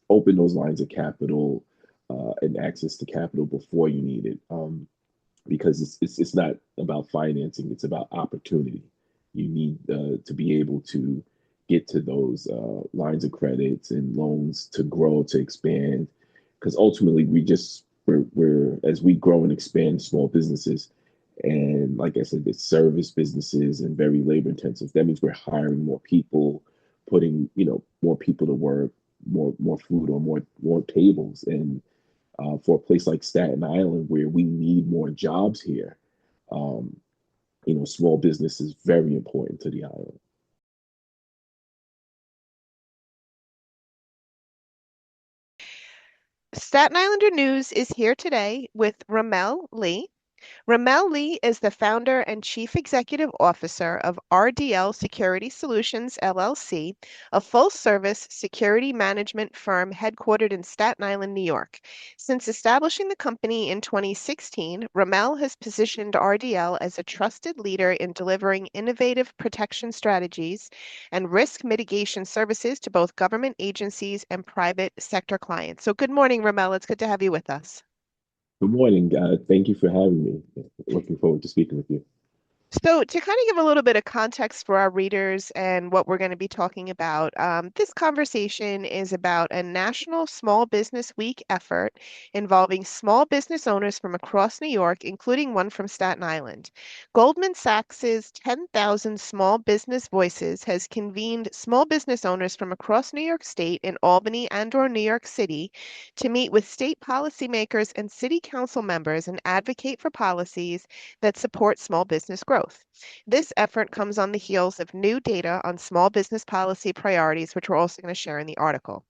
open those lines of capital and access to capital before you need it. Because it's not about financing; it's about opportunity. You need to be able to get to those lines of credits and loans to grow, to expand. Because ultimately, we're as we grow and expand small businesses, and like I said, it's service businesses and very labor intensive. That means we're hiring more people, putting more people to work, more food on more tables, and for a place like Staten Island where we need more jobs here, um, small business is very important to the island. Staten Islander News is here today with Ramel Lee. Ramel Lee is the founder and chief executive officer of RDL Security Solutions, LLC, a full service security management firm headquartered in Staten Island, New York. Since establishing the company in 2016, Ramel has positioned RDL as a trusted leader in delivering innovative protection strategies and risk mitigation services to both government agencies and private sector clients. So, good morning, Ramel. It's good to have you with us. Good morning. Thank you for having me. Looking forward to speaking with you. So, to kind of give a little bit of context for our readers and what we're going to be talking about, this conversation is about a National Small Business Week effort involving small business owners from across New York, including one from Staten Island. Goldman Sachs's 10,000 Small Business Voices has convened small business owners from across New York State in Albany and/or New York City to meet with state policymakers and city council members and advocate for policies that support small business growth. This effort comes on the heels of new data on small business policy priorities, which we're also going to share in the article.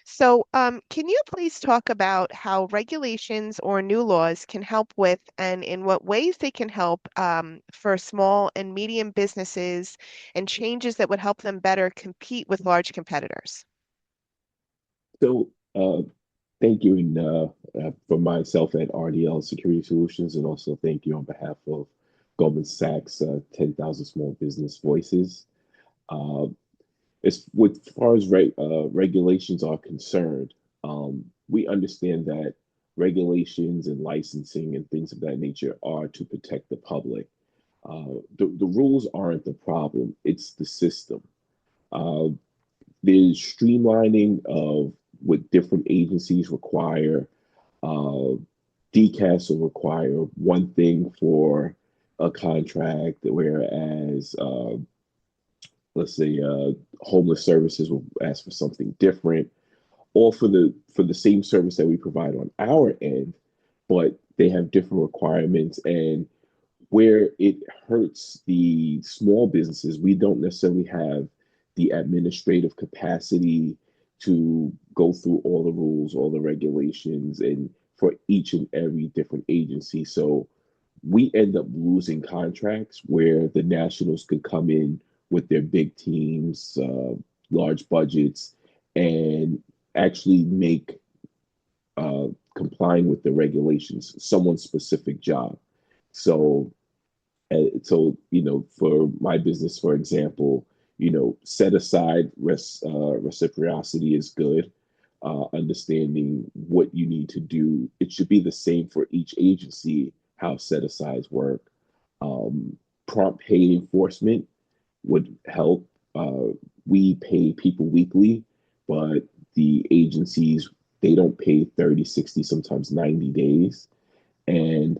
So, can you please talk about how regulations or new laws can help with, and in what ways they can help for small and medium businesses and changes that would help them better compete with large competitors? So, thank you for myself at RDL Security Solutions, and also thank you on behalf of Goldman Sachs, 10,000 Small Business Voices. Uh, as far as regulations are concerned, we understand that regulations and licensing and things of that nature are to protect the public. The rules aren't the problem; it's the system. Uh, there's streamlining of what different agencies require. Uh, DCAS will require one thing for a contract, whereas let's say homeless services will ask for something different, all for the same service that we provide on our end, but they have different requirements. And where it hurts the small businesses, we don't necessarily have the administrative capacity to go through all the rules, all the regulations, and for each and every different agency. So we end up losing contracts where the nationals could come in with their big teams, large budgets, and actually make complying with the regulations someone's specific job. So for my business, for example, set aside reciprocity is good. Understanding what you need to do, it should be the same for each agency. How set asides work. Um, Prompt pay enforcement would help. We pay people weekly, but the agencies, they don't pay 30, 60, sometimes 90 days. And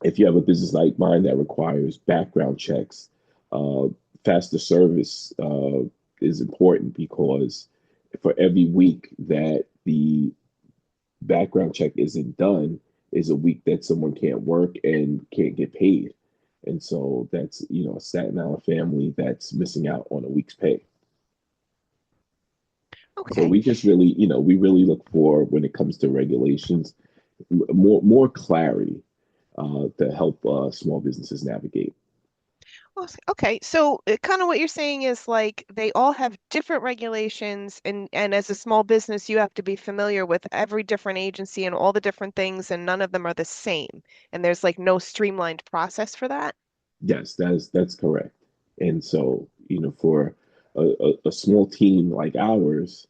if you have a business like mine that requires background checks, uh, faster service is important because for every week that the background check isn't done is a week that someone can't work and can't get paid. And so that's, a Staten Island family that's missing out on a week's pay. So Okay. we just really, we really look for when it comes to regulations, more clarity to help small businesses navigate. Okay, so kind of what you're saying is like they all have different regulations, and as a small business, you have to be familiar with every different agency and all the different things, and none of them are the same. And there's like no streamlined process for that. Yes, that's correct. And so, for a small team like ours,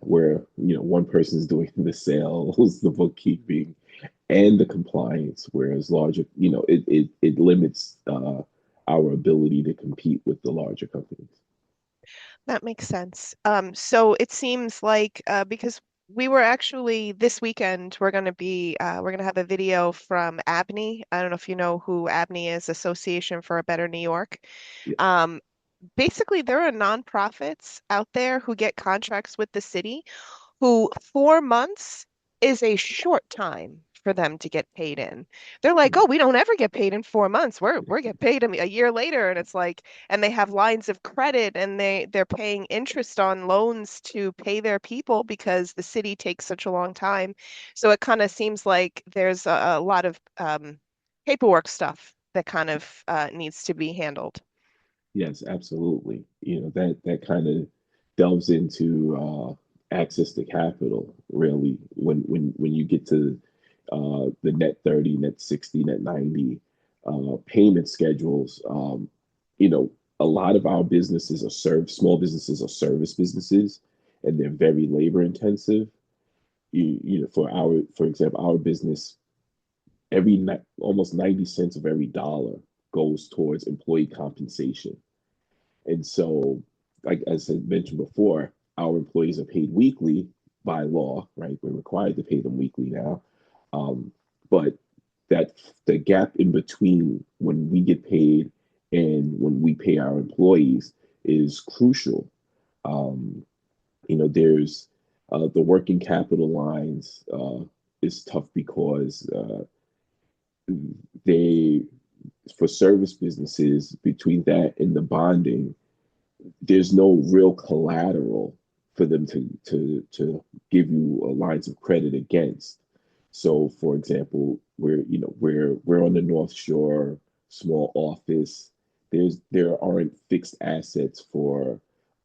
where one person's doing the sales, the bookkeeping, and the compliance, whereas larger, it limits our ability to compete with the larger companies. That makes sense. So it seems like because we were actually this weekend, we're gonna have a video from ABNY. I don't know if you know who ABNY is, Association for a Better New York. Yeah. Um, Basically, there are nonprofits out there who get contracts with the city who 4 months is a short time for them to get paid in. They're like, oh, we don't ever get paid in 4 months. We're get paid a year later, and it's like, and they have lines of credit, and they're paying interest on loans to pay their people because the city takes such a long time. So it kind of seems like there's a lot of paperwork stuff that kind of needs to be handled. Yes, absolutely. That kind of delves into access to capital, really, when you get to the net 30, net 60, net 90 payment schedules. You know, a lot of our businesses are small businesses are service businesses, and they're very labor intensive. For example, our business, almost 90 cents of every dollar goes towards employee compensation. And so, like as I mentioned before, our employees are paid weekly by law, right? We're required to pay them weekly now. Um, but that the gap in between when we get paid and when we pay our employees is crucial. Um, there's the working capital lines is tough because they, for service businesses, between that and the bonding, there's no real collateral for them to give you lines of credit against. So, for example, we're on the North Shore, small office. There aren't fixed assets for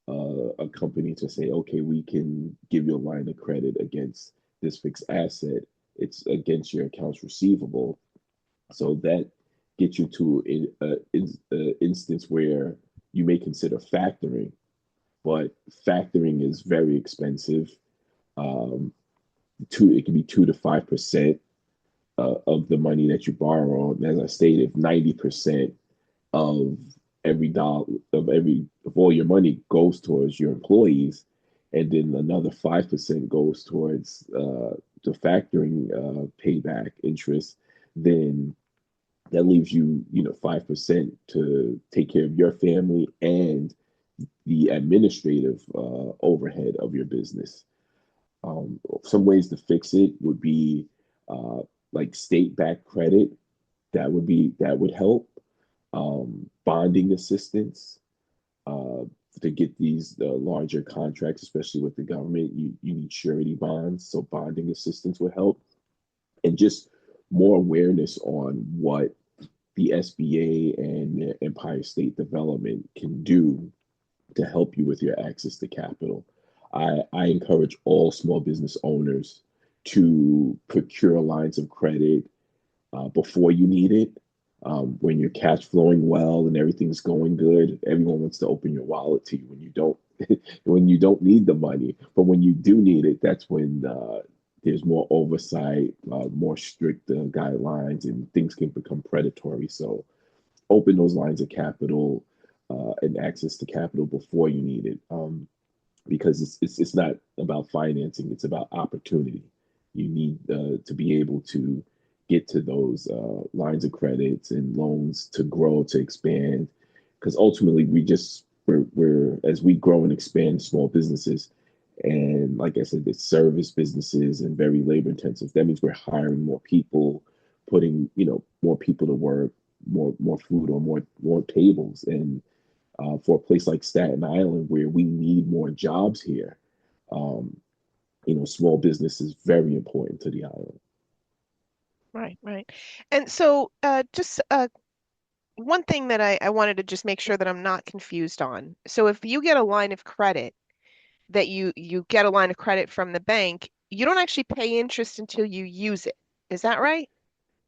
a company to say, okay, we can give you a line of credit against this fixed asset. It's against your accounts receivable. So that gets you to an instance where you may consider factoring, but factoring is very expensive. Um, it can be 2 to 5% of the money that you borrow. And as I stated, 90% of every dollar of all your money goes towards your employees, and then another 5% goes towards the factoring payback interest. Then that leaves you, 5% to take care of your family and the administrative overhead of your business. Some ways to fix it would be uh, like state-backed credit. That would help. Bonding assistance uh, to get these larger contracts, especially with the government. You need surety bonds, so bonding assistance would help, and just more awareness on what the SBA and Empire State Development can do to help you with your access to capital. I encourage all small business owners to procure lines of credit before you need it. When you're cash flowing well and everything's going good, everyone wants to open your wallet to you when you don't when you don't need the money. But when you do need it, that's when there's more oversight, more strict guidelines, and things can become predatory. So open those lines of capital and access to capital before you need it, because it's not about financing; it's about opportunity. You need to be able to get to those lines of credits and loans to grow, to expand, because ultimately we're as we grow and expand small businesses, and like I said, it's service businesses and very labor intensive. That means we're hiring more people, putting more people to work, more food on more tables. And for a place like Staten Island, where we need more jobs here, um, small business is very important to the island. Right, right. And so just one thing that I wanted to just make sure that I'm not confused on. So if you get a line of credit that you get a line of credit from the bank, you don't actually pay interest until you use it. Is that right?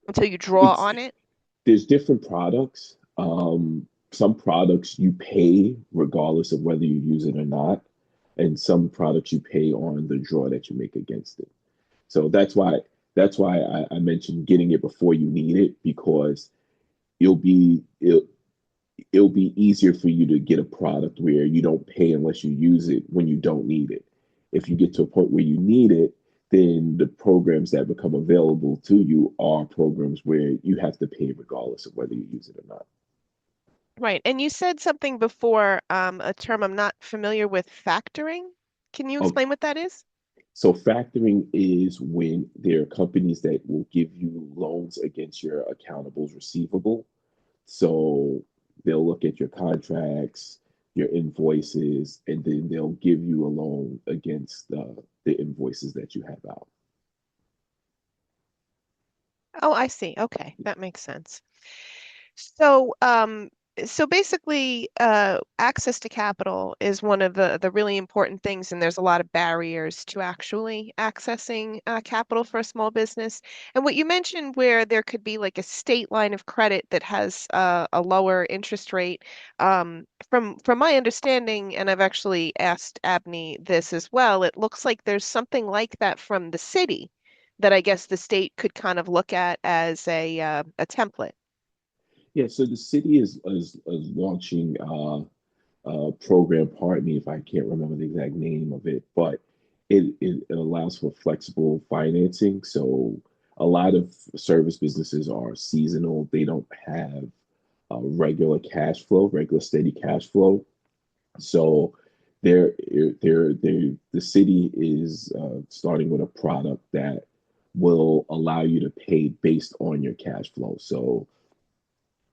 Until you draw It's on it? There's different products. Some products you pay regardless of whether you use it or not. and some products you pay on the draw that you make against it. So that's why I mentioned getting it before you need it, because it'll be it'll, it'll be easier for you to get a product where you don't pay unless you use it when you don't need it. If you get to a point where you need it, then the programs that become available to you are programs where you have to pay regardless of whether you use it or not. Right. And you said something before, a term I'm not familiar with, factoring. Can you Oh, explain what that is? so factoring is when there are companies that will give you loans against your accountables receivable. So they'll look at your contracts, your invoices, and then they'll give you a loan against the invoices that you have out. Oh, I see. Okay, that makes sense. So, so basically, access to capital is one of the really important things, and there's a lot of barriers to actually accessing capital for a small business. And what you mentioned, where there could be like a state line of credit that has a lower interest rate, from my understanding, and I've actually asked Abney this as well, it looks like there's something like that from the city that I guess the state could kind of look at as a template. Yeah, so the city is launching program, pardon me if I can't remember the exact name of it, but it allows for flexible financing. So a lot of service businesses are seasonal. They don't have regular cash flow, regular steady cash flow. So the city is starting with a product that will allow you to pay based on your cash flow. So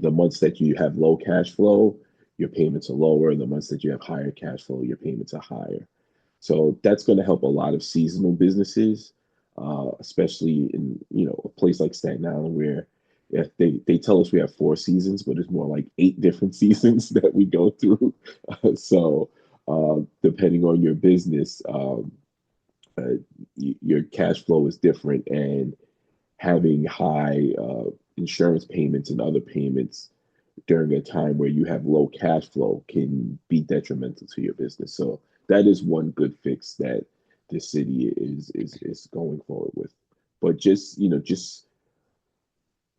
the months that you have low cash flow, your payments are lower. The months that you have higher cash flow, your payments are higher. So that's going to help a lot of seasonal businesses, especially in a place like Staten Island where if they tell us we have 4 seasons, but it's more like 8 different seasons that we go through. So depending on your business, uh, your cash flow is different, and having high insurance payments and other payments during a time where you have low cash flow can be detrimental to your business. So that is one good fix that the city is going forward with. But just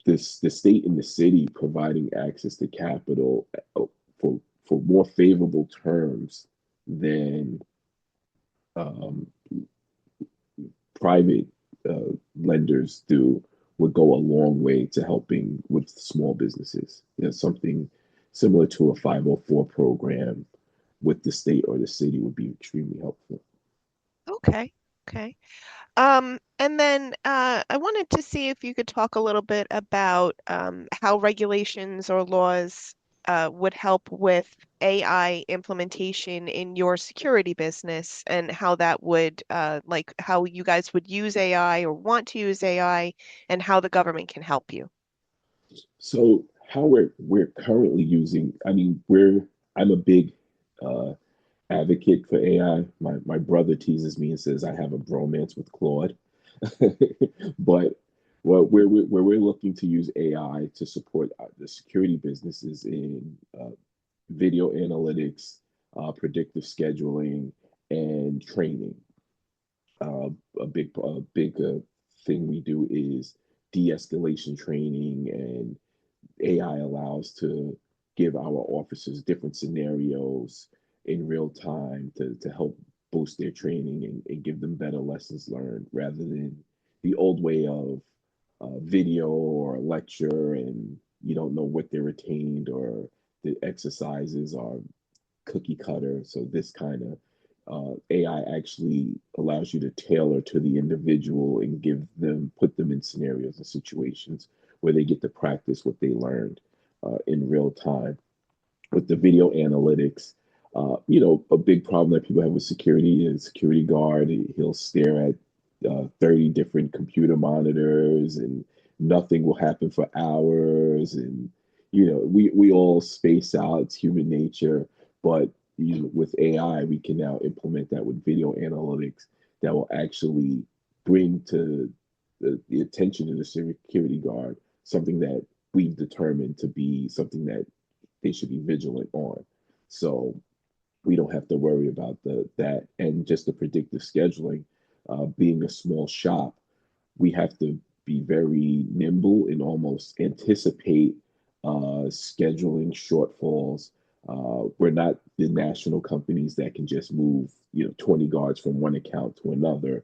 the state and the city providing access to capital for more favorable terms than um, private lenders do would go a long way to helping with small businesses. Something similar to a 504 program with the state or the city would be extremely helpful. Okay. Okay. And then I wanted to see if you could talk a little bit about how regulations or laws would help with AI implementation in your security business and how that would, like, how you guys would use AI or want to use AI and how the government can help you. So how we're currently using, I mean, I'm a big uh, advocate for AI. My brother teases me and says I have a bromance with Claude. But where we're looking to use AI to support the security businesses in video analytics, predictive scheduling, and training. A big thing we do is de-escalation training, and AI allows to give our officers different scenarios in real time to help boost their training and give them better lessons learned rather than the old way of video or lecture, and you don't know what they retained, or the exercises are cookie cutter. So this kind of AI actually allows you to tailor to the individual and put them in scenarios and situations where they get to practice what they learned in real time. With the video analytics, a big problem that people have with security is security guard. He'll stare at 30 different computer monitors, and nothing will happen for hours. And, we all space out. It's human nature. But with AI, we can now implement that with video analytics that will actually bring to the attention of the security guard something that we've determined to be something that they should be vigilant on. So we don't have to worry about that. And just the predictive scheduling, being a small shop, we have to be very nimble and almost anticipate scheduling shortfalls. We're not the national companies that can just move, 20 guards from one account to another.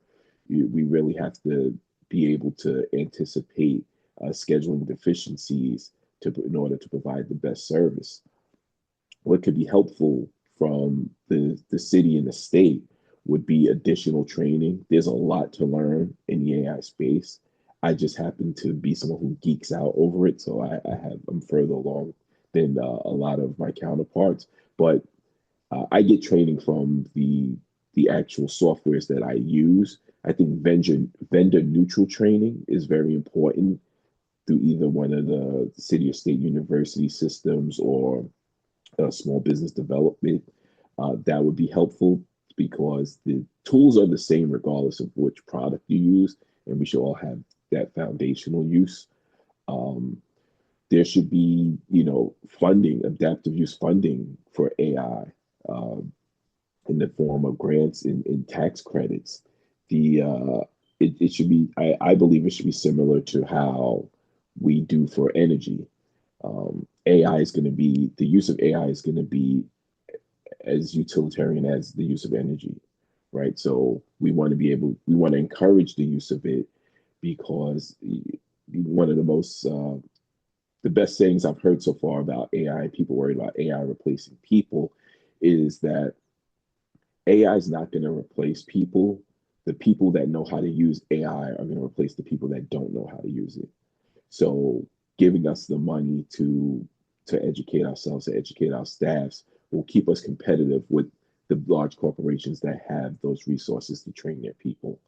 We really have to be able to anticipate scheduling deficiencies in order to provide the best service. What could be helpful from the city and the state would be additional training. There's a lot to learn in the AI space. I just happen to be someone who geeks out over it, so I'm further along than a lot of my counterparts. But I get training from the actual softwares that I use. I think vendor neutral training is very important through either one of the city or state university systems or small business development. That would be helpful because the tools are the same regardless of which product you use, and we should all have that foundational use. Um, there should be, funding, adaptive use funding for AI in the form of grants and tax credits. The it should be, I believe it should be similar to how we do for energy. AI is going to be the use of AI is going to be as utilitarian as the use of energy, right? So we want to encourage the use of it because one of the best sayings I've heard so far about AI, people worried about AI replacing people, is that AI is not going to replace people. The people that know how to use AI are going to replace the people that don't know how to use it. So giving us the money to educate ourselves, to educate our staffs, will keep us competitive with the large corporations that have those resources to train their people.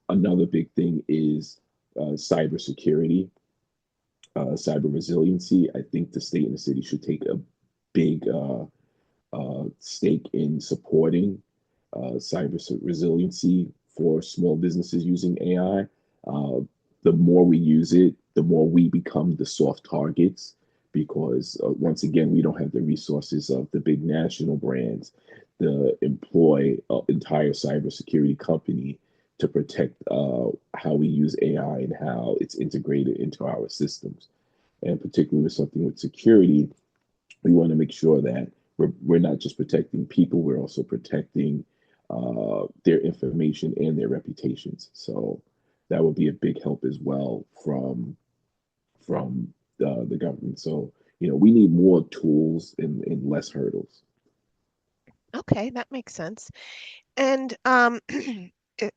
Another big thing is cybersecurity, cyber resiliency. I think the state and the city should take a big stake in supporting cyber resiliency for small businesses using AI. The more we use it, the more we become the soft targets because once again, we don't have the resources of the big national brands to employ an entire cybersecurity company to protect how we use AI and how it's integrated into our systems. And particularly with something with security, we want to make sure that we're not just protecting people, we're also protecting their information and their reputations. So that would be a big help as well from the government. So we need more tools and less hurdles. Okay, that makes sense. And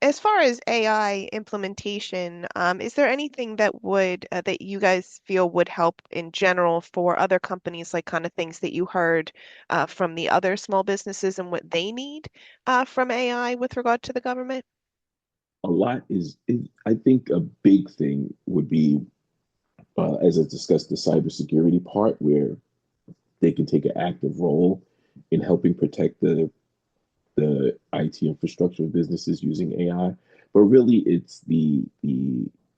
as far as AI implementation, is there anything that would that you guys feel would help in general for other companies, like kind of things that you heard from the other small businesses and what they need from AI with regard to the government? A lot is I think a big thing would be, as I discussed, the cybersecurity part where they can take an active role in helping protect the IT infrastructure of businesses using AI. But really, it's the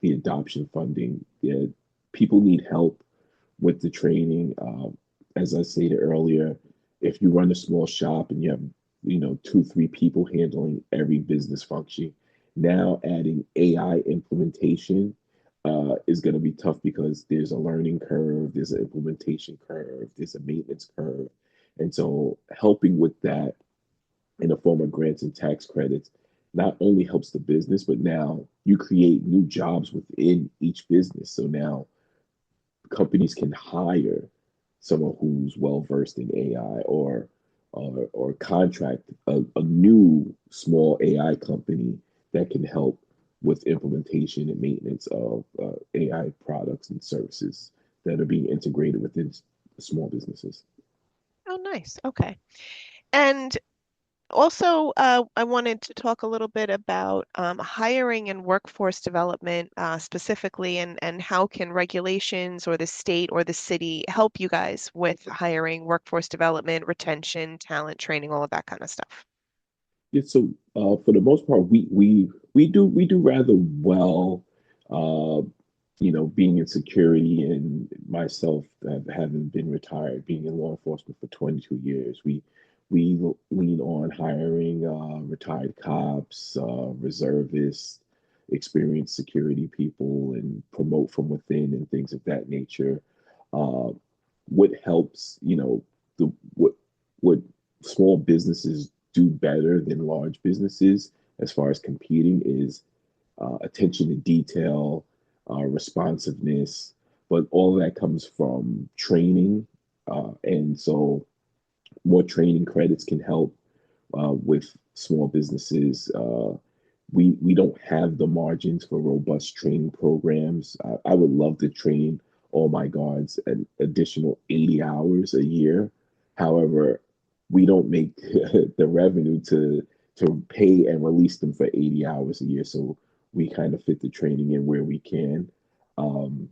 adoption funding. Yeah, people need help with the training. As I stated earlier, if you run a small shop and you have, two, three people handling every business function, now adding AI implementation is going to be tough because there's a learning curve, there's an implementation curve, there's a maintenance curve. And so helping with that in the form of grants and tax credits not only helps the business, but now you create new jobs within each business. So now companies can hire someone who's well versed in AI or contract a new small AI company that can help with implementation and maintenance of AI products and services that are being integrated within small businesses. Oh, nice. Okay. And also, I wanted to talk a little bit about hiring and workforce development specifically, and how can regulations or the state or the city help you guys with hiring, workforce development, retention, talent training, all of that kind of stuff. Yeah, so for the most part, we do rather well. Uh, being in security and myself having been retired, being in law enforcement for 22 years, We lean on hiring retired cops, reservists, experienced security people, and promote from within and things of that nature. Uh, what helps, the what small businesses do better than large businesses as far as competing is attention to detail, responsiveness, but all of that comes from training. And so more training credits can help with small businesses. We don't have the margins for robust training programs. I would love to train all my guards an additional 80 hours a year. However, we don't make the revenue to pay and release them for 80 hours a year. So we kind of fit the training in where we can. Um,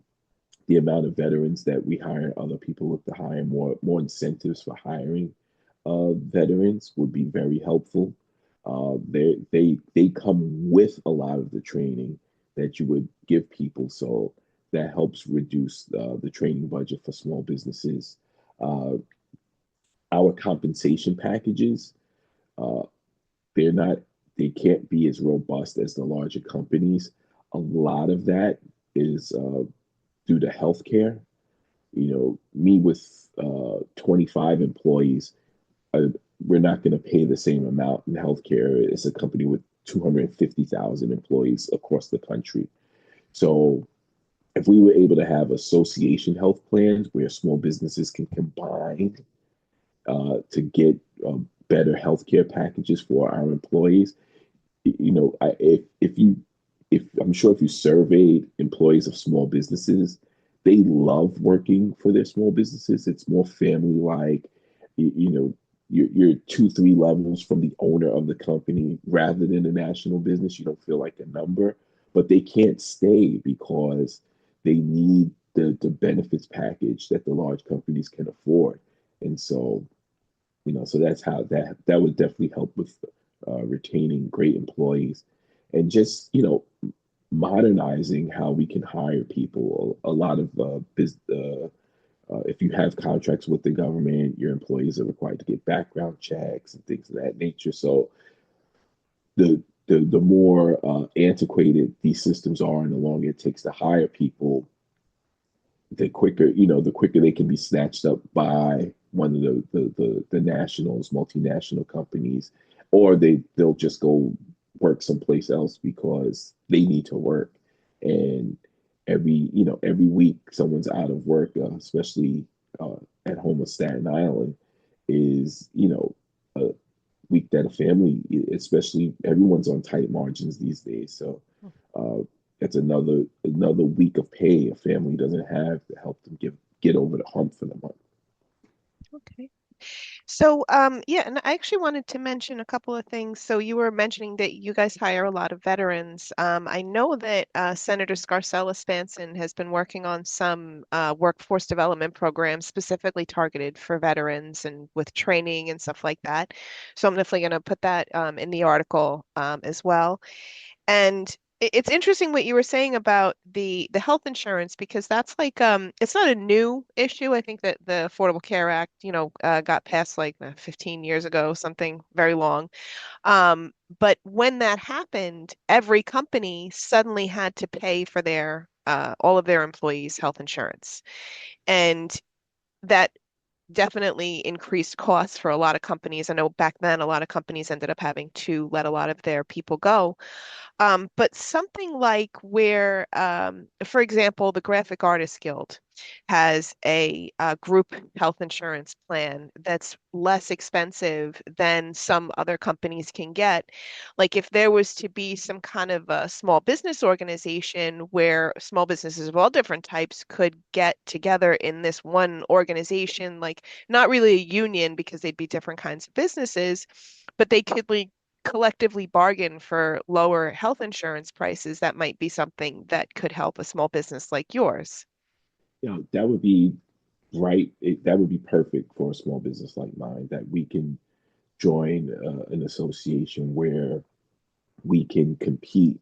the amount of veterans that we hire, other people look to hire more incentives for hiring veterans would be very helpful. They come with a lot of the training that you would give people, so that helps reduce the training budget for small businesses. Uh, our compensation packages, uh, they're not they can't be as robust as the larger companies. A lot of that is due to healthcare. Me with 25 employees, uh, we're not going to pay the same amount in healthcare as a company with 250,000 employees across the country. So if we were able to have association health plans where small businesses can combine to get better healthcare packages for our employees, if I'm sure if you surveyed employees of small businesses, they love working for their small businesses. It's more family like. You're 2, 3 levels from the owner of the company rather than a national business. You don't feel like a number, but they can't stay because they need the benefits package that the large companies can afford. And so, so that's how that would definitely help with retaining great employees and just, modernizing how we can hire people. A lot of if you have contracts with the government, your employees are required to get background checks and things of that nature. So the more antiquated these systems are and the longer it takes to hire people, the quicker they can be snatched up by one of the nationals, multinational companies, or they'll just go work someplace else because they need to work. And every week someone's out of work, especially uh, at home of Staten Island, is a week that a family, especially everyone's on tight margins these days. So uh, it's another week of pay a family doesn't have to help them get over the hump for the month. Okay. So, yeah, and I actually wanted to mention a couple of things. So, you were mentioning that you guys hire a lot of veterans. I know that Senator Scarcella Spanson has been working on some workforce development programs specifically targeted for veterans and with training and stuff like that. So, I'm definitely going to put that in the article as well. And it's interesting what you were saying about the health insurance because that's like it's not a new issue. I think that the Affordable Care Act, got passed like 15 years ago, something very long. But when that happened, every company suddenly had to pay for their all of their employees' health insurance. And that definitely increased costs for a lot of companies. I know back then a lot of companies ended up having to let a lot of their people go. But something like where, for example, the Graphic Artists Guild has a group health insurance plan that's less expensive than some other companies can get. Like if there was to be some kind of a small business organization where small businesses of all different types could get together in this one organization, like not really a union because they'd be different kinds of businesses, but they could like collectively bargain for lower health insurance prices, that might be something that could help a small business like yours. That would be right. That would be perfect for a small business like mine that we can join an association where we can compete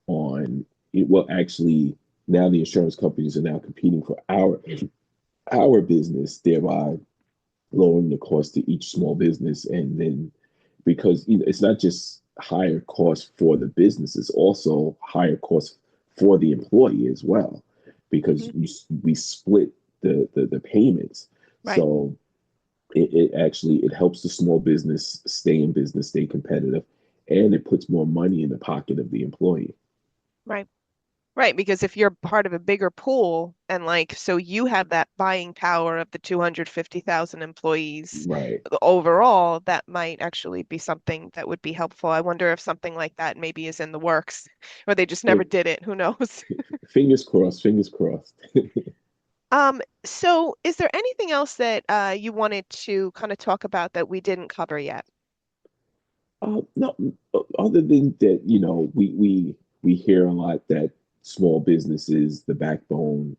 on it. Well, actually, now the insurance companies are now competing for our business, thereby lowering the cost to each small business. And then because it's not just higher cost for the business, it's also higher cost for the employee as well, because Mhm. we split the payments. Right, So it actually it helps the small business stay in business, stay competitive, and it puts more money in the pocket of the employee. right. Right, because if you're part of a bigger pool and like so you have that buying power of the 250,000 employees Right. overall, that might actually be something that would be helpful. I wonder if something like that maybe is in the works or they just never It did it. Who knows? fingers crossed, fingers crossed. So is there anything else that you wanted to kind of talk about that we didn't cover yet? No, other than that, we hear a lot that small business is the backbone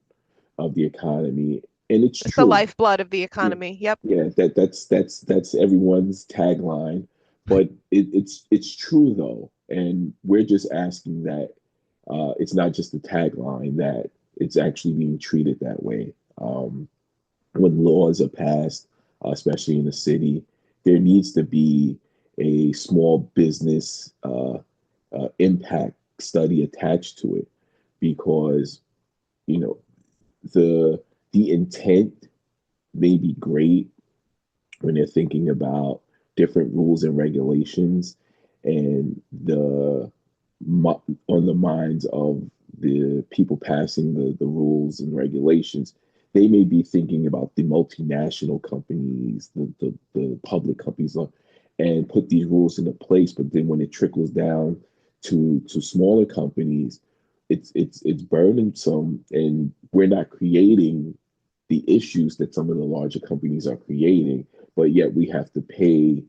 of the economy, and it's It's the true. lifeblood of the Yeah, economy. Yep. yeah, that's everyone's tagline, but it's true though, and we're just asking that it's not just a tagline, that it's actually being treated that way. When laws are passed, especially in the city, there needs to be a small business impact study attached to it, because you know the the intent may be great when they're thinking about different rules and regulations, and on the minds of the people passing the rules and regulations, they may be thinking about the multinational companies, the public companies, and put these rules into place. But then when it trickles down to smaller companies, it's burdensome, and we're not creating the issues that some of the larger companies are creating, but yet we have to pay,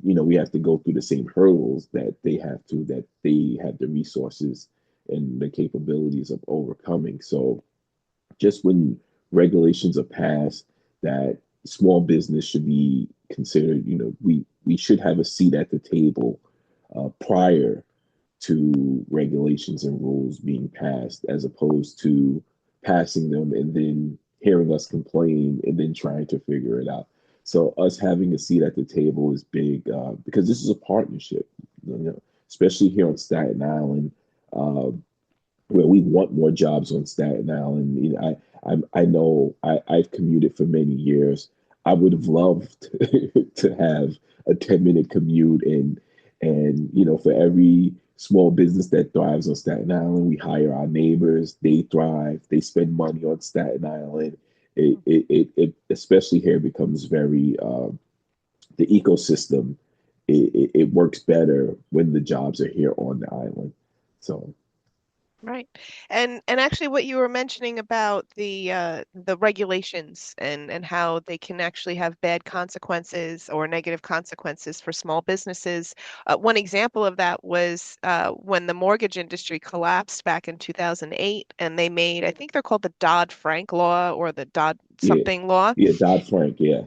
we have to go through the same hurdles that they have the resources and the capabilities of overcoming. So just when regulations are passed, that small business should be considered, we should have a seat at the table prior to regulations and rules being passed, as opposed to passing them and then hearing us complain and then trying to figure it out. So us having a seat at the table is big, because this is a partnership, especially here on Staten Island, uh, where we want more jobs on Staten Island. I know I've commuted for many years. I would have loved to have a 10-minute commute, and for every small business that thrives on Staten Island, we hire our neighbors. They thrive. They spend money on Staten Island. It especially here becomes very the ecosystem. It works better when the jobs are here on the island. So Right. And actually what you were mentioning about the regulations and how they can actually have bad consequences or negative consequences for small businesses. One example of that was when the mortgage industry collapsed back in 2008 and they made, I think they're called the Dodd-Frank law or the Dodd yeah, something law. yeah, Dodd-Frank, yeah,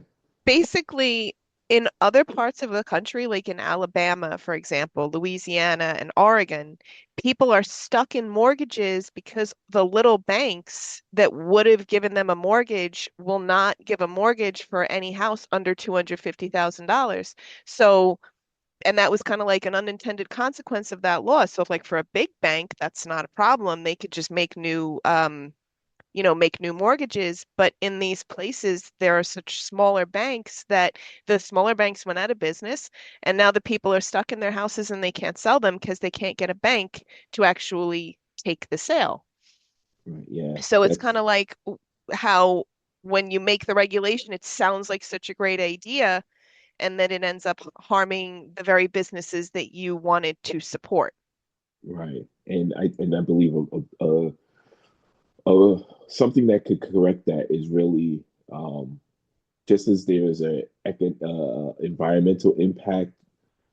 Basically, in other parts of the country, like in Alabama, for example, Louisiana and Oregon, people are stuck in mortgages because the little banks that would have given them a mortgage will not give a mortgage for any house under $250,000. So, and that was kind of like an unintended consequence of that law. So, if like for a big bank, that's not a problem. They could just make new mortgages. But in these places, there are such smaller banks that the smaller banks went out of business, and now the people are stuck in their houses and they can't sell them because they can't get a bank to actually take the sale. right, yeah. So it's That's kind of like how when you make the regulation, it sounds like such a great idea, and then it ends up harming the very businesses that you wanted to support. right, and I believe something that could correct that is really, just as there is a environmental impact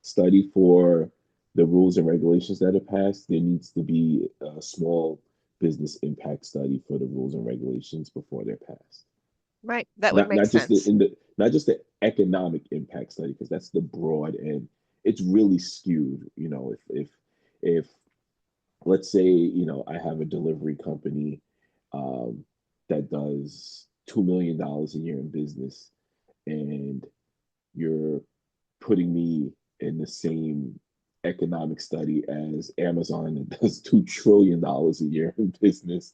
study for the rules and regulations that are passed, there needs to be a small business impact study for the rules and regulations before they're passed. Right. That would Not make not just sense. not just the economic impact study, because that's the broad, and it's really skewed. If let's say I have a delivery company, um, that does $2 million a year in business, and you're putting me in the same economic study as Amazon that does $2 trillion a year in business,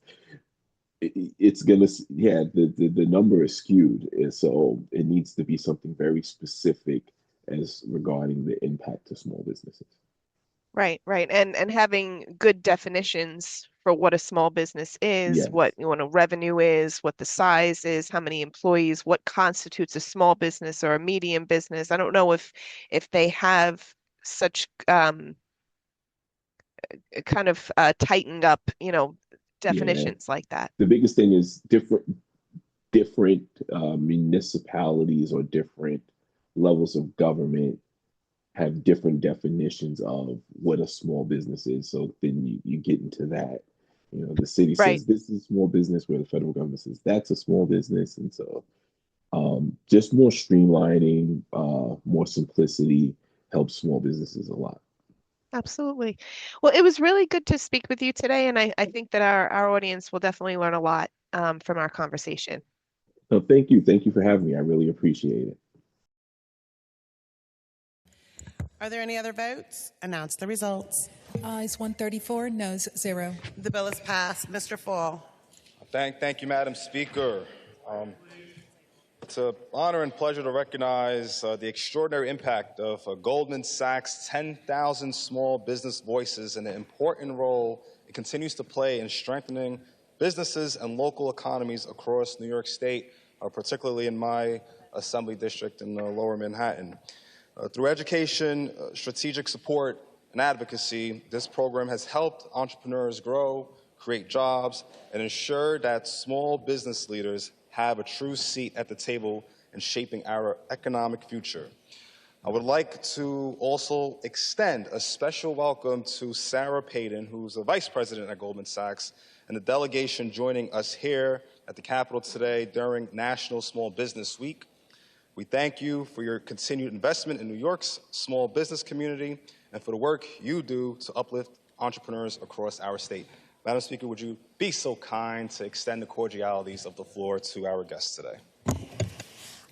it's gonna, yeah, the number is skewed, and so it needs to be something very specific as regarding the impact to small businesses. Right, right. And having good definitions for what a small business is, what Yes. revenue is, what the size is, how many employees, what constitutes a small business or a medium business. I don't know if they have such kind of tightened up, Yeah. definitions like that. The biggest thing is different municipalities or different levels of government have different definitions of what a small business is. So then you get into that. The city Right. says this is a small business, where the federal government says that's a small business. And so just more streamlining, more simplicity helps small businesses a lot. Absolutely. Well, it was really good to speak with you today, and I think that our audience will definitely learn a lot from our conversation. So thank you. Thank you for having me. I really appreciate it. Are there any other votes? Announce the results. Ayes 134, noes 0. The bill is passed. Mr. Fall. Thank you, Madam Speaker. It's an honor and pleasure to recognize the extraordinary impact of Goldman Sachs' 10,000 small business voices and the important role it continues to play in strengthening businesses and local economies across New York State, particularly in my assembly district in Lower Manhattan. Through education, strategic support, and advocacy, this program has helped entrepreneurs grow, create jobs, and ensure that small business leaders have a true seat at the table in shaping our economic future. I would like to also extend a special welcome to Sarah Payton, who's the Vice President at Goldman Sachs, and the delegation joining us here at the Capitol today during National Small Business Week. We thank you for your continued investment in New York's small business community and for the work you do to uplift entrepreneurs across our state. Madam Speaker, would you be so kind to extend the cordialities of the floor to our guests today?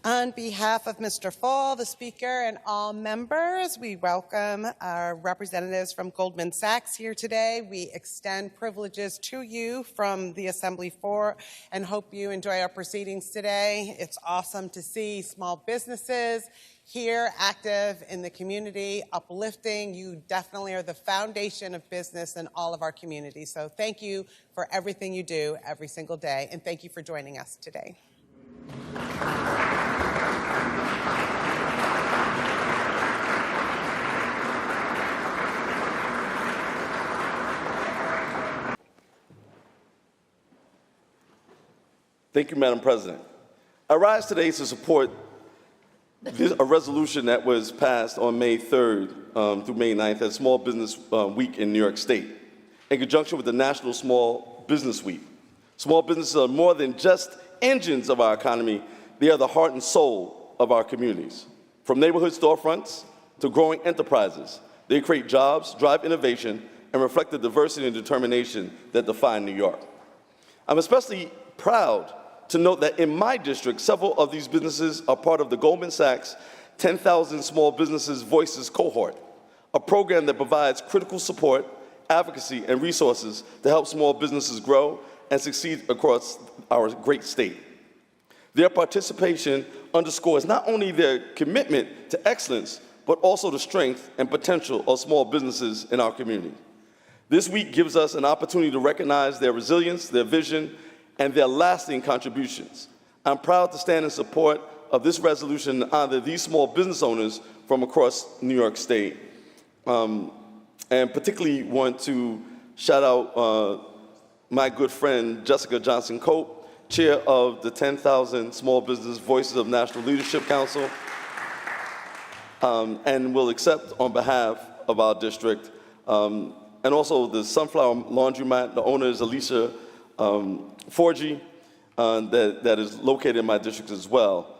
On behalf of Mr. Fall, the Speaker, and all members, we welcome our representatives from Goldman Sachs here today. We extend privileges to you from the Assembly floor and hope you enjoy our proceedings today. It's awesome to see small businesses here active in the community, uplifting. You definitely are the foundation of business in all of our communities. So thank you for everything you do every single day, and thank you for joining us today. Thank you, Madam President. I rise today to support a resolution that was passed on May 3rd through May 9th at Small Business Week in New York State, in conjunction with the National Small Business Week. Small businesses are more than just engines of our economy. They are the heart and soul of our communities. From neighborhood storefronts to growing enterprises, they create jobs, drive innovation, and reflect the diversity and determination that define New York. I'm especially proud to note that in my district, several of these businesses are part of the Goldman Sachs 10,000 Small Businesses Voices cohort, a program that provides critical support, advocacy, and resources to help small businesses grow and succeed across our great state. Their participation underscores not only their commitment to excellence, but also the strength and potential of small businesses in our community. This week gives us an opportunity to recognize their resilience, their vision, and their lasting contributions. I'm proud to stand in support of this resolution and honor these small business owners from across New York State. And particularly want to shout out my good friend Jessica Johnson Cope, chair of the 10,000 Small Business Voices of National Leadership Council, and will accept on behalf of our district. And also the Sunflower Laundromat, the owner is Alicia Forgy, that is located in my district as well.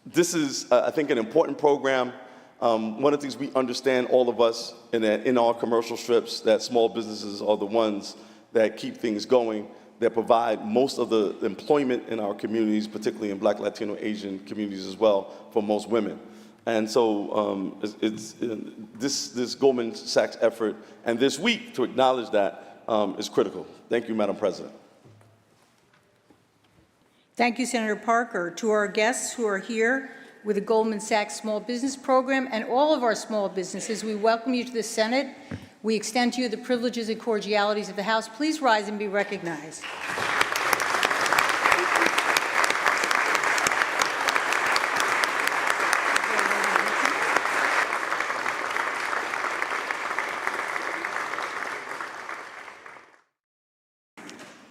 This is, I think, an important program. One of the things we understand, all of us, in our commercial strips, that small businesses are the ones that keep things going. that provide most of the employment in our communities, particularly in Black, Latino, Asian communities as well, for most women. And so this Goldman Sachs effort and this week to acknowledge that is critical. Thank you, Madam President. Thank you, Senator Parker. To our guests who are here with the Goldman Sachs Small Business Program and all of our small businesses, we welcome you to the Senate. We extend to you the privileges and cordialities of the House. Please rise and be recognized.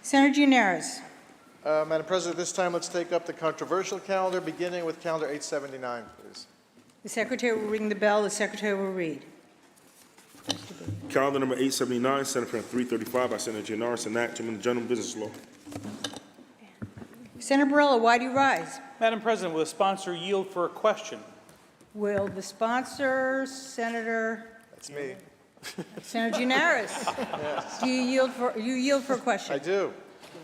Senator Gianaris. Madam President, this time let's take up the controversial calendar, beginning with calendar 879, please. The Secretary will ring the bell. The Secretary will read. Calendar number 879, Senate Bill 335 by Senator Gianaris, enactment of the General Business Law. Senator Barella, why do you rise? Madam President, will the sponsor yield for a question? Will the sponsor, Senator? That's me. Senator Gianaris, yes. Do you yield for a question? I do.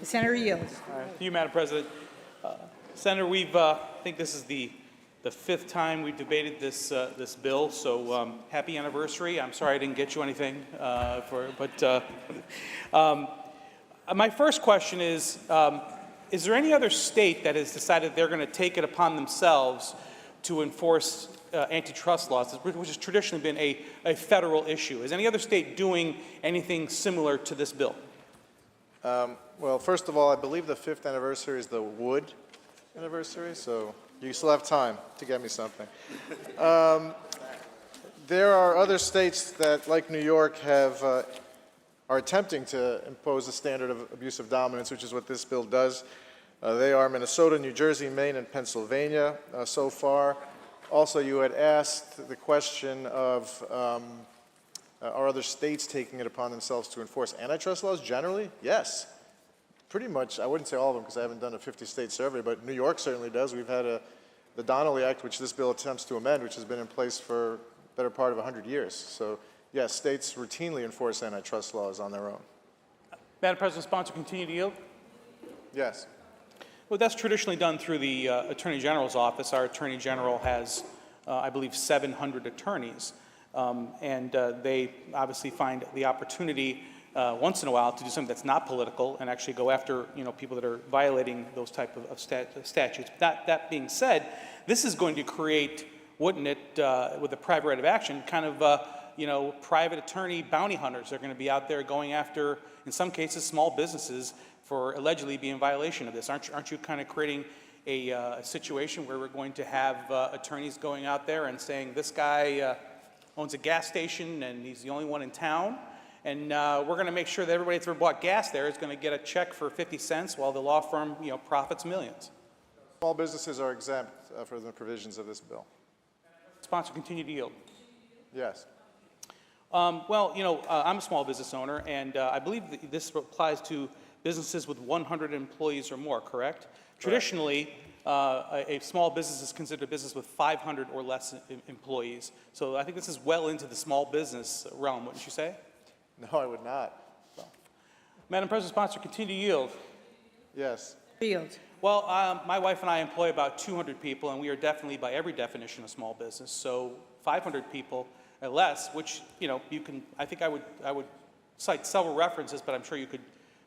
The Senator yields. All right. To you, Madam President. Senator, I think this is the fifth time we've debated this bill, so happy anniversary. I'm sorry I didn't get you anything, my first question is there any other state that has decided they're going to take it upon themselves to enforce antitrust laws, which has traditionally been a federal issue? Is any other state doing anything similar to this bill? Well, first of all, I believe the 5th anniversary is the Wood anniversary, so you still have time to get me something. There are other states that, like New York, are attempting to impose a standard of abusive dominance, which is what this bill does. They are Minnesota, New Jersey, Maine, and Pennsylvania so far. Also, you had asked the question of are other states taking it upon themselves to enforce antitrust laws generally? Yes. Pretty much, I wouldn't say all of them because I haven't done a 50-state survey, but New York certainly does. We've had the Donnelly Act, which this bill attempts to amend, which has been in place for the better part of 100 years. So, yes, states routinely enforce antitrust laws on their own. Madam President, sponsor continue to yield? Yes. Well, that's traditionally done through the Attorney General's office. Our Attorney General has, I believe, 700 attorneys. And they obviously find the opportunity once in a while to do something that's not political and actually go after people that are violating those type of statutes. That being said, this is going to create, wouldn't it, with a private right of action, kind of private attorney bounty hunters are going to be out there going after, in some cases, small businesses for allegedly being in violation of this. Aren't you kind of creating a situation where we're going to have attorneys going out there and saying this guy owns a gas station and he's the only one in town, and we're going to make sure that everybody that's ever bought gas there is going to get a check for 50 cents while the law firm profits millions? Small businesses are exempt from the provisions of this bill. Sponsor continue to yield. Yes. I'm a small business owner, and I believe that this applies to businesses with 100 employees or more, correct? Traditionally, a small business is considered a business with 500 or less employees. So I think this is well into the small business realm, wouldn't you say? No, I would not. Madam President, sponsor, continue to yield. Yes. Yield. Well, my wife and I employ about 200 people, and we are definitely, by every definition, a small business. So 500 people or less, which you can. I think I would cite several references, but I'm sure you could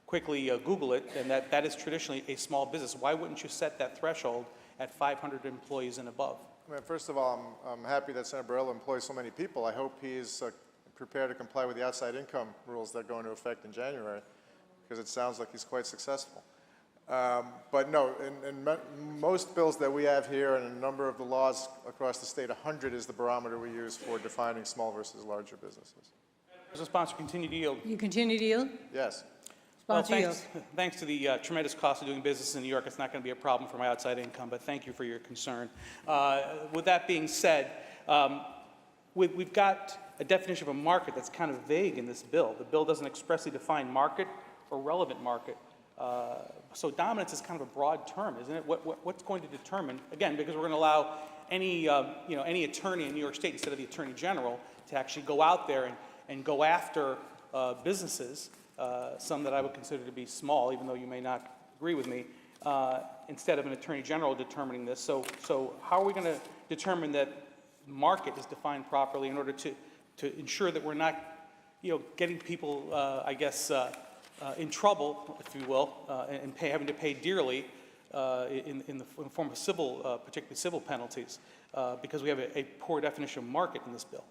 quickly Google it, and that is traditionally a small business. Why wouldn't you set that threshold at 500 employees and above? Well, first of all, I'm happy that Senator Barella employs so many people. I hope he's prepared to comply with the outside income rules that go into effect in January, because it sounds like he's quite successful. But no, in most bills that we have here and a number of the laws across the state, 100 is the barometer we use for defining small versus larger businesses. As a sponsor, continue to yield. You continue to yield? Yes. Well, thanks to the tremendous cost of doing business in New York, it's not going to be a problem for my outside income, but thank you for your concern. With that being said, we've got a definition of a market that's kind of vague in this bill. The bill doesn't expressly define market or relevant market. So dominance is kind of a broad term, isn't it? What's going to determine, again, because we're going to allow any attorney in New York State, instead of the Attorney General, to actually go out there and go after businesses some that I would consider to be small, even though you may not agree with me, instead of an attorney general determining this. So how are we going to determine that market is defined properly in order to ensure that we're not, getting people, in trouble, if you will, and having to pay dearly in the form of civil, particularly civil penalties, because we have a poor definition of market in this bill.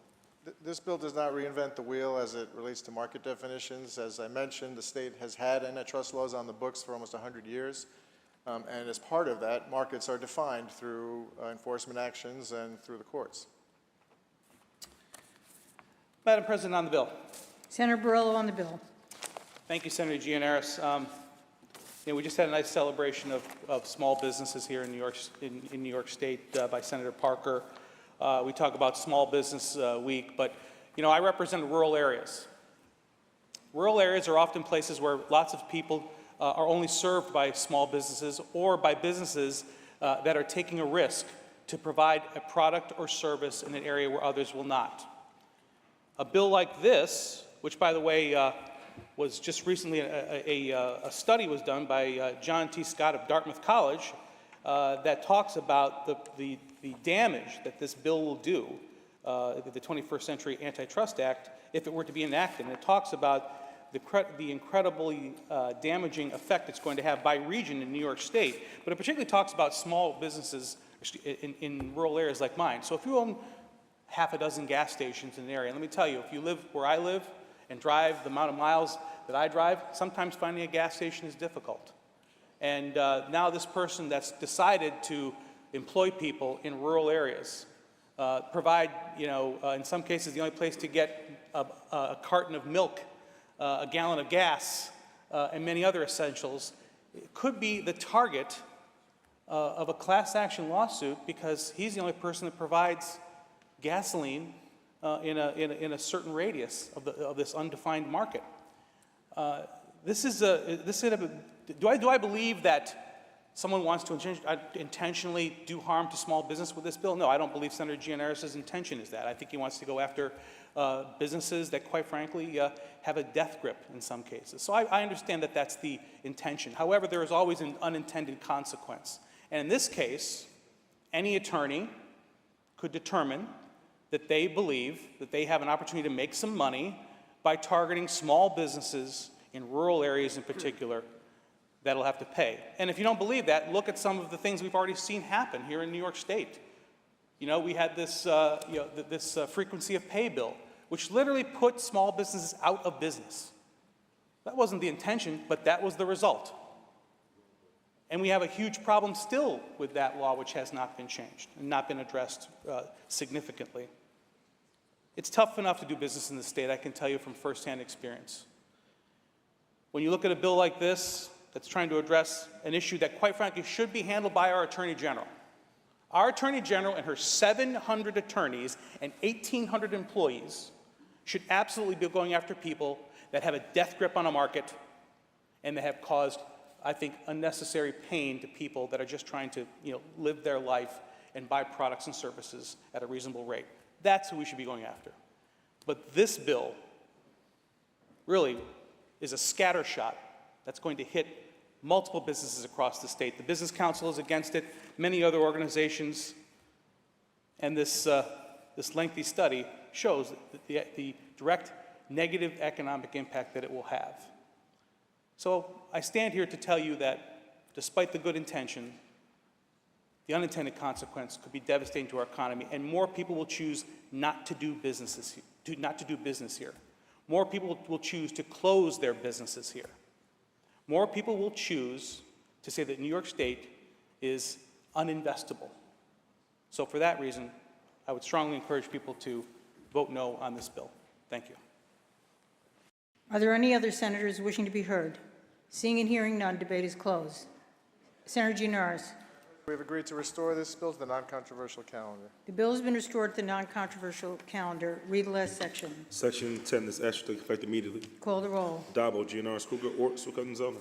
This bill does not reinvent the wheel as it relates to market definitions. As I mentioned, the state has had antitrust laws on the books for almost 100 years. And as part of that, markets are defined through enforcement actions and through the courts. Madam President, on the bill. Senator Barillo on the bill. Thank you, Senator Gianaris. We just had a nice celebration of small businesses here in New York State by Senator Parker. We talk about Small Business Week, but I represent rural areas. Rural areas are often places where lots of people are only served by small businesses or by businesses that are taking a risk to provide a product or service in an area where others will not. A bill like this, which by the way was just recently a study was done by John T. Scott of Dartmouth College that talks about the damage that this bill will do, the 21st Century Antitrust Act, if it were to be enacted. And it talks about the incredibly damaging effect it's going to have by region in New York State, but it particularly talks about small businesses in rural areas like mine. So if you own half a dozen gas stations in an area, let me tell you, if you live where I live and drive the amount of miles that I drive, sometimes finding a gas station is difficult. And now this person that's decided to employ people in rural areas, provide, in some cases, the only place to get a carton of milk, a gallon of gas, and many other essentials, it could be the target of a class action lawsuit because he's the only person that provides gasoline in a certain radius of this undefined market. Do I believe that someone wants to intentionally do harm to small business with this bill? No, I don't believe Senator Gianaris' intention is that. I think he wants to go after businesses that, quite frankly, have a death grip in some cases. So I understand that that's the intention. However, there is always an unintended consequence. And in this case, any attorney could determine that they believe that they have an opportunity to make some money by targeting small businesses in rural areas in particular that'll have to pay. And if you don't believe that, look at some of the things we've already seen happen here in New York State. We had this, frequency of pay bill, which literally put small businesses out of business. That wasn't the intention, but that was the result. And we have a huge problem still with that law, which has not been changed and not been addressed significantly. It's tough enough to do business in the state, I can tell you from firsthand experience. When you look at a bill like this that's trying to address an issue that, quite frankly, should be handled by our Attorney General. Our Attorney General and her 700 attorneys and 1,800 employees should absolutely be going after people that have a death grip on a market and that have caused, I think, unnecessary pain to people that are just trying to, live their life and buy products and services at a reasonable rate. That's who we should be going after. But this bill really is a scattershot that's going to hit multiple businesses across the state. The Business Council is against it, many other organizations, and this lengthy study shows the direct negative economic impact that it will have. So I stand here to tell you that despite the good intention, the unintended consequence could be devastating to our economy, and more people will choose not to do business here. More people will choose to close their businesses here. More people will choose to say that New York State is uninvestable. So for that reason, I would strongly encourage people to vote no on this bill. Thank you. Are there any other senators wishing to be heard? Seeing and hearing none, debate is closed. Senator Gianaris. We have agreed to restore this bill to the non-controversial calendar. The bill has been restored to the non-controversial calendar. Read the last section. Section 10 is asked to take effect immediately. Call the roll. Dabo, Gianaris, Kruger, Ort, Gonzalez.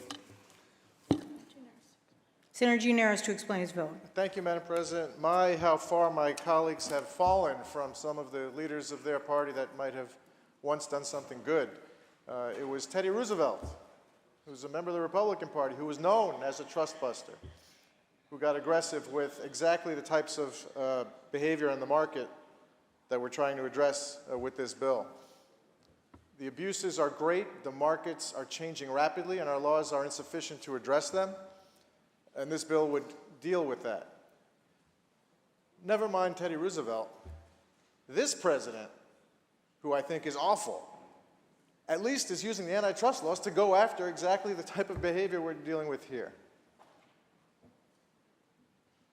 Senator Gianaris to explain his vote. Thank you, Madam President. How far my colleagues have fallen from some of the leaders of their party that might have once done something good. It was Teddy Roosevelt, who's a member of the Republican Party, who was known as a trust buster, who got aggressive with exactly the types of behavior in the market that we're trying to address with this bill. The abuses are great, the markets are changing rapidly, and our laws are insufficient to address them, and this bill would deal with that. Never mind Teddy Roosevelt, this president, who I think is awful, at least is using the antitrust laws to go after exactly the type of behavior we're dealing with here.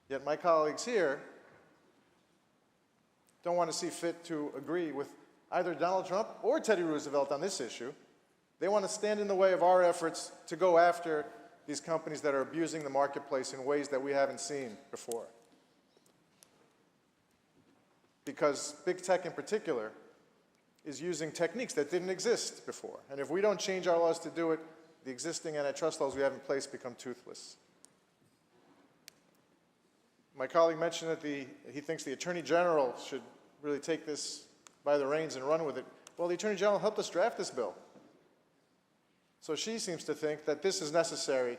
Yet my colleagues here don't want to see fit to agree with either Donald Trump or Teddy Roosevelt on this issue. They want to stand in the way of our efforts to go after these companies that are abusing the marketplace in ways that we haven't seen before. Because big tech in particular is using techniques that didn't exist before. And if we don't change our laws to do it, the existing antitrust laws we have in place become toothless. My colleague mentioned that he thinks the Attorney General should really take this by the reins and run with it. Well, the Attorney General helped us draft this bill. So she seems to think that this is necessary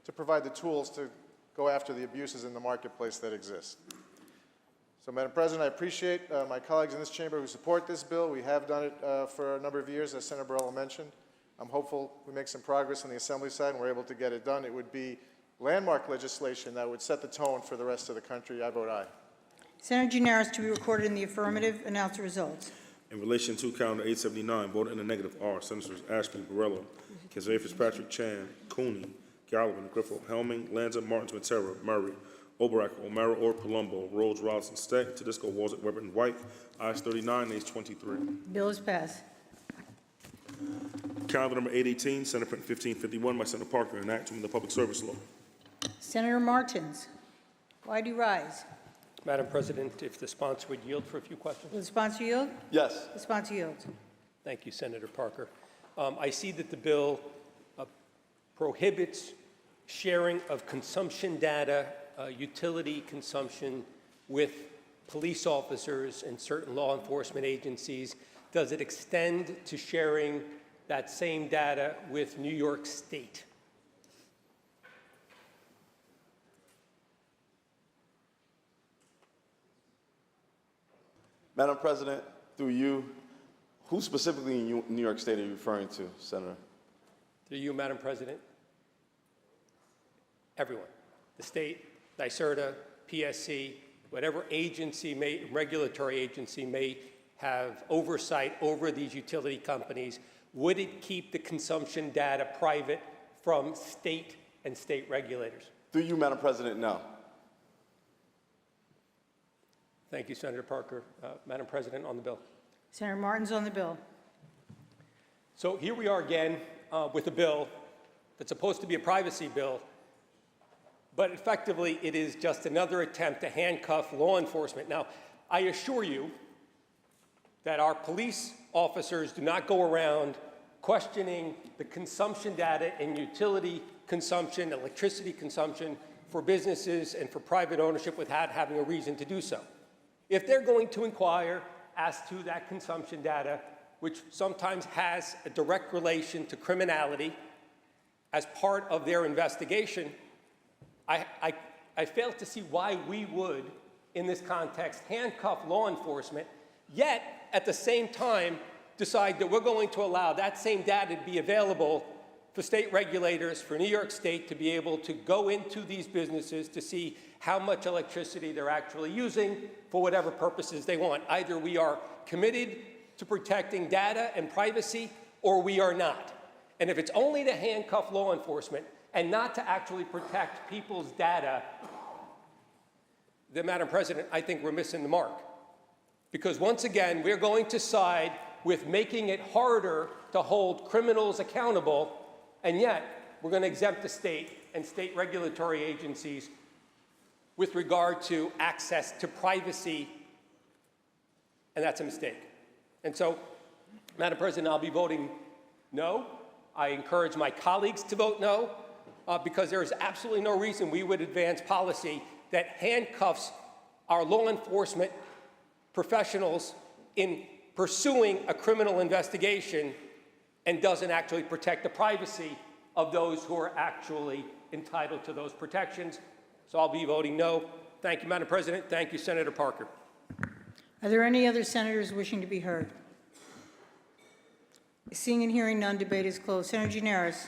to provide the tools to go after the abuses in the marketplace that exist. So, Madam President, I appreciate my colleagues in this chamber who support this bill. We have done it for a number of years, as Senator Barella mentioned. I'm hopeful we make some progress on the Assembly side and we're able to get it done. It would be landmark legislation that would set the tone for the rest of the country. I vote aye. Senator Gianaris to be recorded in the affirmative. Announce the results. In relation to calendar 879, voted in the negative are Senators Ashby, Barella, Kazay Fitzpatrick, Chan, Cooney, Gallivan, Griffith, Helming, Lanza, Martins, Matera, Murray, Oberack, O'Mara, or Palumbo, Rhodes, Robinson, Steck, Tedisco, Walzett, Weber, and White. Ayes 39, nays 23. Bill is passed. Calendar number 818, Senate Print 1551 by Senator Parker, an act to amend the Public Service Law. Senator Martins, why do you rise? Madam President, if the sponsor would yield for a few questions. Will the sponsor yield? Yes. The sponsor yields. Thank you, Senator Parker. I see that the bill prohibits sharing of consumption data, utility consumption with police officers and certain law enforcement agencies. Does it extend to sharing that same data with New York State? Madam President, through you, who specifically in New York State are you referring to, Senator? Through you, Madam President, everyone, the state, NYSERDA, PSC, whatever agency regulatory agency may have oversight over these utility companies, would it keep the consumption data private from state and state regulators? Through you, Madam President, no. Thank you, Senator Parker. Madam President, on the bill. Senator Martins on the bill. So here we are again with a bill that's supposed to be a privacy bill, but effectively it is just another attempt to handcuff law enforcement. Now, I assure you that our police officers do not go around questioning the consumption data and utility consumption, electricity consumption for businesses and for private ownership without having a reason to do so. If they're going to inquire as to that consumption data, which sometimes has a direct relation to criminality as part of their investigation, I fail to see why we would, in this context, handcuff law enforcement, yet at the same time decide that we're going to allow that same data to be available for state regulators, for New York State to be able to go into these businesses to see how much electricity they're actually using for whatever purposes they want. Either we are committed to protecting data and privacy, or we are not. And if it's only to handcuff law enforcement and not to actually protect people's data, then, Madam President, I think we're missing the mark. Because once again, we're going to side with making it harder to hold criminals accountable, and yet we're going to exempt the state and state regulatory agencies with regard to access to privacy, and that's a mistake. And so, Madam President, I'll be voting no. I encourage my colleagues to vote no, because there is absolutely no reason we would advance policy that handcuffs our law enforcement professionals in pursuing a criminal investigation and doesn't actually protect the privacy of those who are actually entitled to those protections. So I'll be voting no. Thank you, Madam President. Thank you, Senator Parker. Are there any other senators wishing to be heard? Seeing and hearing none, debate is closed. Senator Gianaris.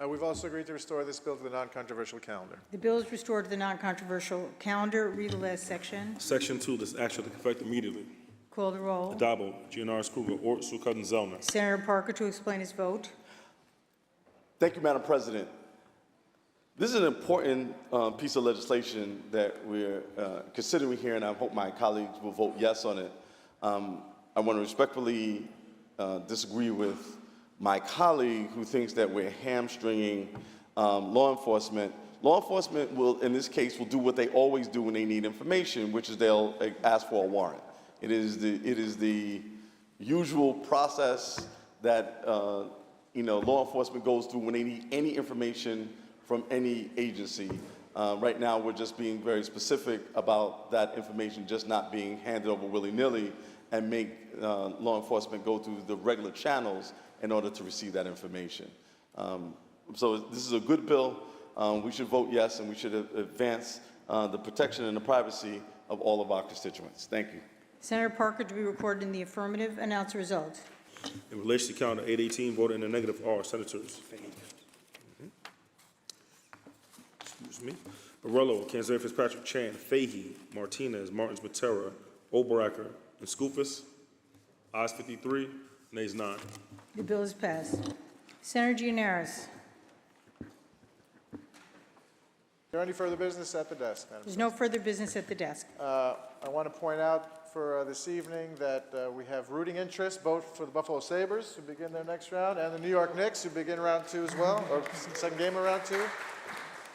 We've also agreed to restore this bill to the non-controversial calendar. The bill is restored to the non-controversial calendar. Read the last section. Section 2, this action to take effect immediately. Call the roll. Adabo, Gianaris Kruger, Ort, Sukut, Zellner. Senator Parker to explain his vote. Thank you, Madam President. This is an important piece of legislation that we're considering here, and I hope my colleagues will vote yes on it. I want to respectfully disagree with my colleague who thinks that we're hamstringing law enforcement. Law enforcement will, in this case, will do what they always do when they need information, which is they'll ask for a warrant. It is the usual process that law enforcement goes through when they need any information from any agency. Right now, we're just being very specific about that information just not being handed over willy-nilly and make law enforcement go through the regular channels in order to receive that information. So this is a good bill. We should vote yes, and we should advance the protection and the privacy of all of our constituents. Thank you. Senator Parker to be recorded in the affirmative. Announce the result. In relation to calendar 818, voted in the negative are Senators. Excuse me. Barello, Canzeri Fitzpatrick, Chan, Fahey, Martinez, Martins, Matera, Oberacker, and Skoufis. Ayes 53, nays 9. The bill is passed. Senator Gianaris. Is there any further business at the desk, Madam There's no further business at the desk. I want to point out for this evening that we have rooting interest both for the Buffalo Sabres, who begin their next round, and the New York Knicks, who begin round 2 as well, or second game of round 2.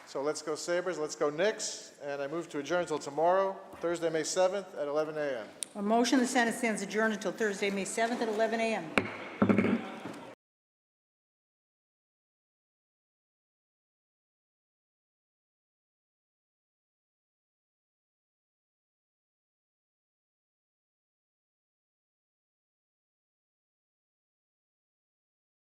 So let's go Sabres, let's go Knicks, and I move to adjourn until tomorrow, Thursday, May 7th at 11 a.m. A motion, the Senate stands adjourned until Thursday, May 7th at 11 a.m.